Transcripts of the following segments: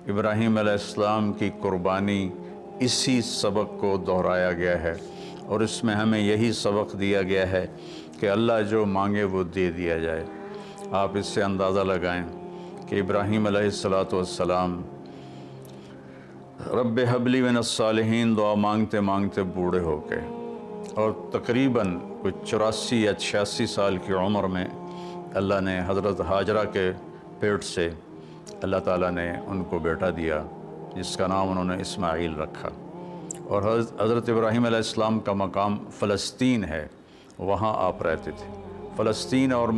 ابراہیم علیہ السلام کی قربانی اسی سبق کو دہرایا گیا ہے، اور اس میں ہمیں یہی سبق دیا گیا ہے کہ اللہ جو مانگے وہ دے دیا جائے۔ آپ اس سے اندازہ لگائیں کہ ابراہیم علیہ السلام رب حبلی من الصالحین دعا مانگتے مانگتے بوڑھے ہو گئے، اور تقریباً کچھ 84 یا 86 سال کی عمر میں اللہ نے حضرت ہاجرہ کے پیٹ سے اللہ تعالیٰ نے ان کو بیٹا دیا، جس کا نام انہوں نے اسماعیل رکھا۔ اور حضرت ابراہیم علیہ السلام کا مقام فلسطین ہے، وہاں آپ رہتے تھے۔ فلسطین اور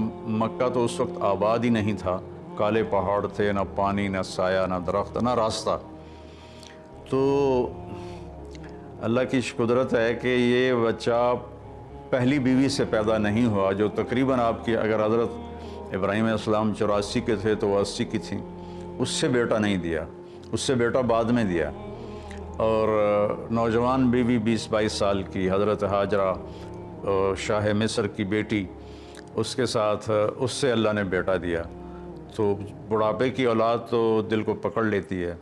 مکہ تو اس وقت آباد ہی نہیں تھا، کالے پہاڑ تھے، نہ پانی، نہ سایہ، نہ درخت، نہ راستہ۔ تو اللہ کی قدرت ہے کہ یہ بچہ پہلی بیوی سے پیدا نہیں ہوا، جو تقریباً آپ کی، اگر حضرت ابراہیم علیہ السلام 84 کے تھے تو وہ 80 کی تھیں، اس سے بیٹا نہیں دیا، اس سے بیٹا بعد میں دیا۔ اور نوجوان بیوی 20-22 سال کی حضرت ہاجرہ شاہ مصر کی بیٹی، اس کے ساتھ اس سے اللہ نے بیٹا دیا۔ تو بڑھاپے کی اولاد تو دل کو پکڑ لیتی ہے،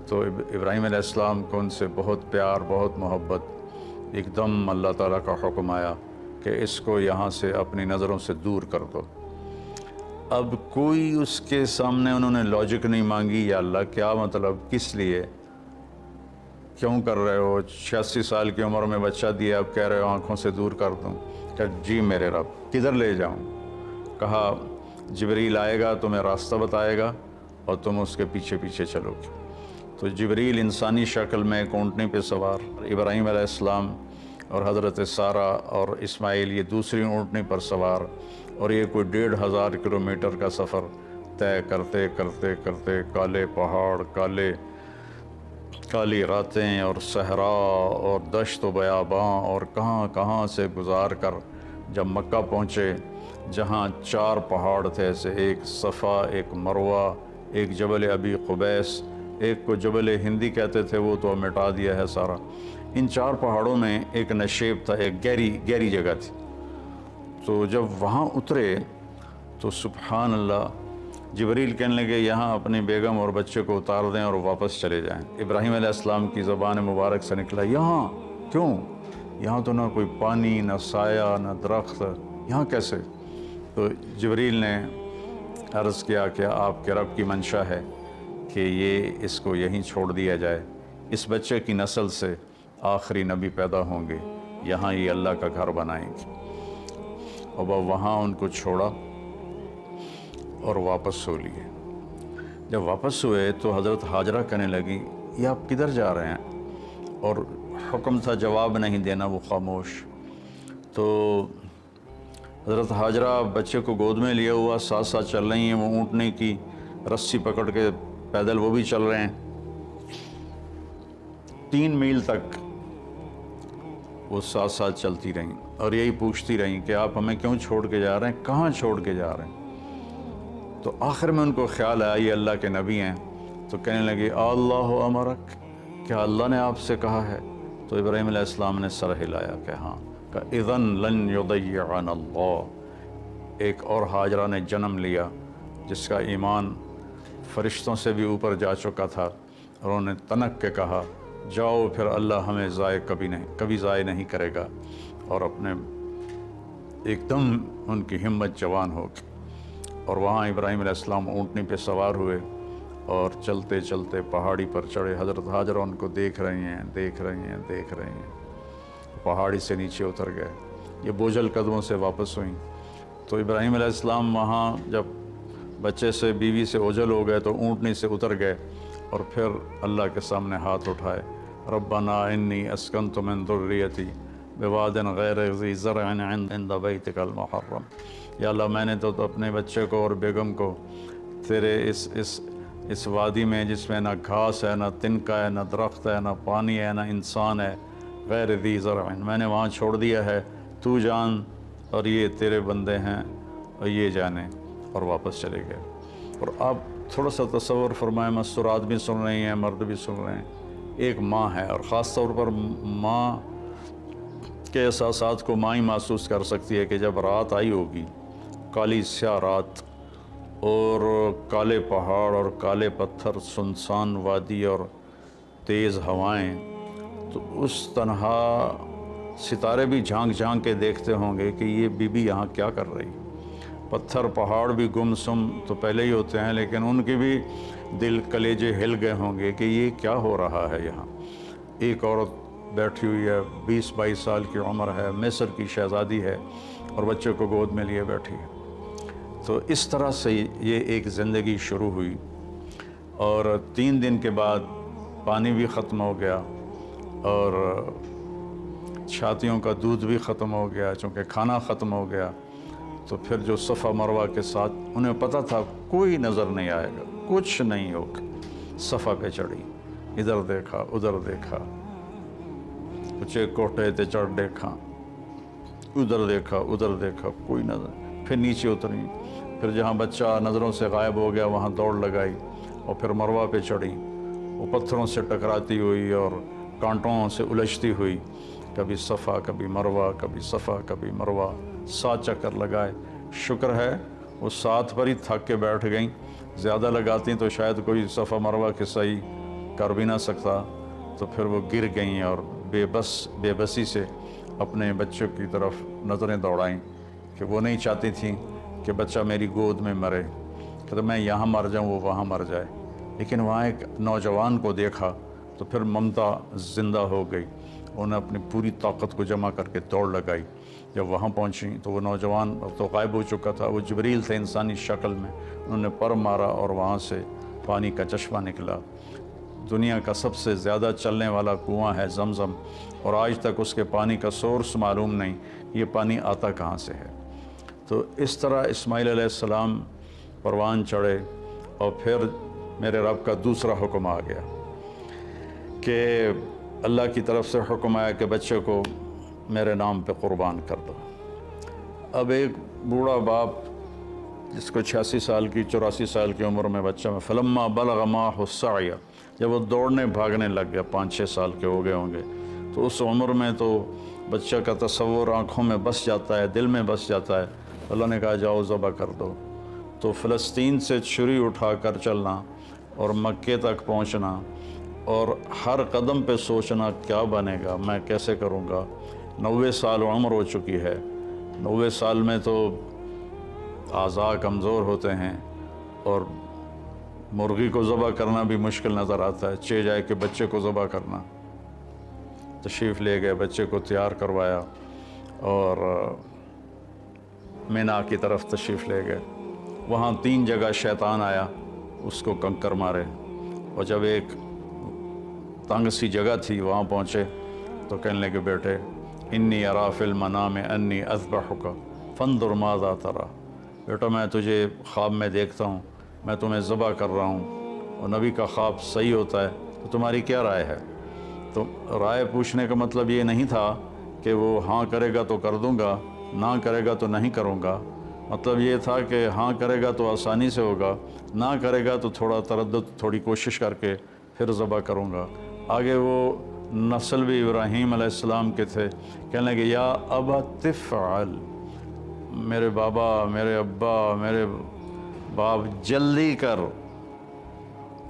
تو ابراہیم علیہ السلام کو ان سے بہت پیار، بہت محبت۔ ایک دم اللہ تعالیٰ کا حکم آیا کہ اس کو یہاں سے اپنی نظروں سے دور کر دو۔ اب کوئی اس کے سامنے انہوں نے لاجک نہیں مانگی، یا اللہ کیا مطلب، کس لیے، کیوں کر رہے ہو، 86 سال کی عمر میں بچہ دیا، اب کہہ رہے ہو آنکھوں سے دور کر دوں؟ کہ جی میرے رب، کدھر لے جاؤں؟ کہا جبریل آئے گا، تمہیں راستہ بتائے گا اور تم اس کے پیچھے پیچھے چلو گے۔ تو جبریل انسانی شکل میں ایک اونٹنی پہ سوار، ابراہیم علیہ السلام اور حضرت سارہ اور اسماعیل یہ دوسری اونٹنی پر سوار، اور یہ کوئی 1500 کلومیٹر کا سفر طے کرتے کرتے کرتے کالے پہاڑ، کالی راتیں اور صحرا اور دشت و بیاباں اور کہاں کہاں سے گزار کر جب مکہ پہنچے، جہاں 4 پہاڑ تھے ایسے، ایک صفا، ایک مروہ، ایک جبل ابی قبیس، ایک کو جبل ہندی کہتے تھے، وہ تو مٹا دیا ہے سارا۔ ان 4 پہاڑوں میں ایک نشیب تھا، ایک گہری جگہ تھی۔ تو جب وہاں اترے تو سبحان اللہ، جبریل کہنے لگے یہاں اپنی بیگم اور بچے کو اتار دیں اور واپس چلے جائیں۔ ابراہیم علیہ السلام کی زبان مبارک سے نکلا یہاں کیوں؟ یہاں تو نہ کوئی پانی، نہ سایہ، نہ درخت، یہاں کیسے؟ تو جبریل نے عرض کیا کہ آپ کے رب کی منشا ہے کہ یہ اس کو یہیں چھوڑ دیا جائے، اس بچے کی نسل سے آخری نبی پیدا ہوں گے، یہاں یہ اللہ کا گھر بنائیں گے۔ اور وہاں ان کو چھوڑا اور واپس ہو لیے۔ جب واپس ہوئے تو حضرت ہاجرہ کہنے لگی یہ آپ کدھر جا رہے ہیں؟ اور حکم تھا جواب نہیں دینا، وہ خاموش۔ تو حضرت ہاجرہ بچے کو گود میں لیا ہوا ساتھ ساتھ چل رہی ہیں، وہ اونٹنے کی رسی پکڑ کے پیدل وہ بھی چل رہے ہیں۔ 3 میل تک وہ ساتھ ساتھ چلتی رہیں اور یہی پوچھتی رہیں کہ آپ ہمیں کیوں چھوڑ کے جا رہے ہیں، کہاں چھوڑ کے جا رہے ہیں؟ تو آخر میں ان کو خیال آیا یہ اللہ کے نبی ہیں، تو کہنے لگے اللہ امرک، کیا اللہ نے آپ سے کہا ہے؟ تو ابراہیم علیہ السلام نے سر ہلایا کہ ہاں۔ کہ اذن لن یضیعنا اللہ، ایک اور ہاجرہ نے جنم لیا جس کا ایمان فرشتوں سے بھی اوپر جا چکا تھا، اور انہوں نے تنک کے کہا جاؤ پھر اللہ ہمیں کبھی ضائع نہیں کرے گا، اور اپنے ایک دم ان کی ہمت جوان ہو گئی۔ اور وہاں ابراہیم علیہ السلام اونٹنی پہ سوار ہوئے اور چلتے چلتے پہاڑی پر چڑھے۔ حضرت ہاجرہ ان کو دیکھ رہی ہیں، پہاڑی سے نیچے اتر گئے، یہ بوجھل قدموں سے واپس ہوئیں۔ تو ابراہیم علیہ السلام وہاں جب بچے سے، بیوی سے اوجھل ہو گئے تو اونٹنی سے اتر گئے، اور پھر اللہ کے سامنے ہاتھ اٹھائے، ربنا انی اسکنت من ذریتی بواد غیر ذی زرع عند بیتک المحرم، یا اللہ میں نے تو اپنے بچے کو اور بیگم کو تیرے اس وادی میں جس میں نہ گھاس ہے، نہ تنکا ہے، نہ درخت ہے، نہ پانی ہے، نہ انسان ہے، غیر ذی زرع، میں نے وہاں چھوڑ دیا ہے، تو جان اور یہ تیرے بندے ہیں اور یہ جانے، اور واپس چلے گئے۔ اور آپ تھوڑا سا تصور فرمائیں، مستورات بھی سن رہی ہیں، مرد بھی سن رہے ہیں، ایک ماں ہے، اور خاص طور پر ماں کے احساسات کو ماں ہی محسوس کر سکتی ہے کہ جب رات آئی ہوگی، کالی سیاہ رات، اور کالے پہاڑ اور کالے پتھر، سنسان وادی اور تیز ہوائیں، تو اس تنہا ستارے بھی جھانک جھانک کے دیکھتے ہوں گے کہ یہ بی بی یہاں کیا کر رہی۔ پتھر پہاڑ بھی گم سم تو پہلے ہی ہوتے ہیں، لیکن ان کے بھی دل کلیجے ہل گئے ہوں گے کہ یہ کیا ہو رہا ہے یہاں۔ ایک عورت بیٹھی ہوئی ہے، 20-22 سال کی عمر ہے، مصر کی شہزادی ہے، اور بچے کو گود میں لیے بیٹھی ہے۔ تو اس طرح سے یہ ایک زندگی شروع ہوئی، اور 3 دن کے بعد پانی بھی ختم ہو گیا اور چھاتیوں کا دودھ بھی ختم ہو گیا، چونکہ کھانا ختم ہو گیا۔ تو پھر جو صفا مروہ کے ساتھ انہیں پتہ تھا کوئی نظر نہیں آئے گا، کچھ نہیں ہوگا، صفا پہ چڑھی، ادھر دیکھا ادھر دیکھا، اونچے کوٹھے تے چڑھ دیکھا، ادھر دیکھا ادھر دیکھا، کوئی نظر۔ پھر نیچے اتری، پھر جہاں بچہ نظروں سے غائب ہو گیا وہاں دوڑ لگائی، اور پھر مروہ پہ چڑھی۔ وہ پتھروں سے ٹکراتی ہوئی اور کانٹوں سے الجھتی ہوئی، کبھی صفا کبھی مروہ، کبھی صفا کبھی مروہ، 7 چکر لگائے۔ شکر ہے وہ 7 پر ہی تھک کے بیٹھ گئیں، زیادہ لگاتی تو شاید کوئی صفا مروہ کے صحیح کر بھی نہ سکتا۔ تو پھر وہ گر گئیں اور بے بسی سے اپنے بچوں کی طرف نظریں دوڑائیں کہ وہ نہیں چاہتی تھیں کہ بچہ میری گود میں مرے، کہ میں یہاں مر جاؤں وہ وہاں مر جائے۔ لیکن وہاں ایک نوجوان کو دیکھا تو پھر ممتا زندہ ہو گئی، انہوں نے اپنی پوری طاقت کو جمع کر کے دوڑ لگائی۔ جب وہاں پہنچیں تو وہ نوجوان اب تو غائب ہو چکا تھا، وہ جبریل تھے انسانی شکل میں، انہوں نے پر مارا اور وہاں سے پانی کا چشمہ نکلا۔ دنیا کا سب سے زیادہ چلنے والا کنواں ہے زمزم، اور آج تک اس کے پانی کا سورس معلوم نہیں، یہ پانی آتا کہاں سے ہے۔ تو اس طرح اسماعیل علیہ السلام پروان چڑھے، اور پھر میرے رب کا دوسرا حکم آ گیا کہ اللہ کی طرف سے حکم آیا کہ بچے کو میرے نام پہ قربان کر دو۔ اب ایک بوڑھا باپ جس کو 86 سال کی 84 سال کی عمر میں بچہ میں فلما بلغ معه السعی، جب وہ دوڑنے بھاگنے لگ گیا، 5-6 سال کے ہو گئے ہوں گے، تو اس عمر میں تو بچہ کا تصور آنکھوں میں بس جاتا ہے، دل میں بس جاتا ہے۔ اللہ نے کہا جاؤ ذبح کر دو۔ تو فلسطین سے چھری اٹھا کر چلنا اور مکے تک پہنچنا، اور ہر قدم پہ سوچنا کیا بنے گا، میں کیسے کروں گا۔ 90 سال عمر ہو چکی ہے، 90 سال میں تو اعضاء کمزور ہوتے ہیں، اور مرغی کو ذبح کرنا بھی مشکل نظر آتا ہے، چہ جائے کہ بچے کو ذبح کرنا۔ تشریف لے گئے، بچے کو تیار کروایا اور مینا کی طرف تشریف لے گئے۔ وہاں 3 جگہ شیطان آیا، اس کو کنکر مارے، اور جب ایک تنگ سی جگہ تھی وہاں پہنچے تو کہنے لگے بیٹے انی ارا فی المنام انی اذبحک فانظر ماذا تری، بیٹا میں تجھے خواب میں دیکھتا ہوں، میں تمہیں ذبح کر رہا ہوں، اور نبی کا خواب صحیح ہوتا ہے، تو تمہاری کیا رائے ہے؟ تو رائے پوچھنے کا مطلب یہ نہیں تھا کہ وہ ہاں کرے گا تو کر دوں گا، نہ کرے گا تو نہیں کروں گا۔ مطلب یہ تھا کہ ہاں کرے گا تو آسانی سے ہوگا، نہ کرے گا تو تھوڑا تردد، تھوڑی کوشش کر کے پھر ذبح کروں گا۔ آگے وہ نسل بھی ابراہیم علیہ السلام کے تھے، کہنے لگے یا ابا تفعل، میرے بابا، میرے ابا، میرے باپ جلدی کر،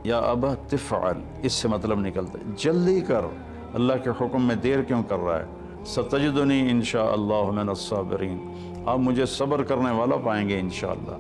یا ابا تفعل، اس سے مطلب نکلتا ہے جلدی کر، اللہ کے حکم میں دیر کیوں کر رہا ہے؟ ستجدنی انشاءاللہ من الصابرین، آپ مجھے صبر کرنے والا پائیں گے انشاءاللہ۔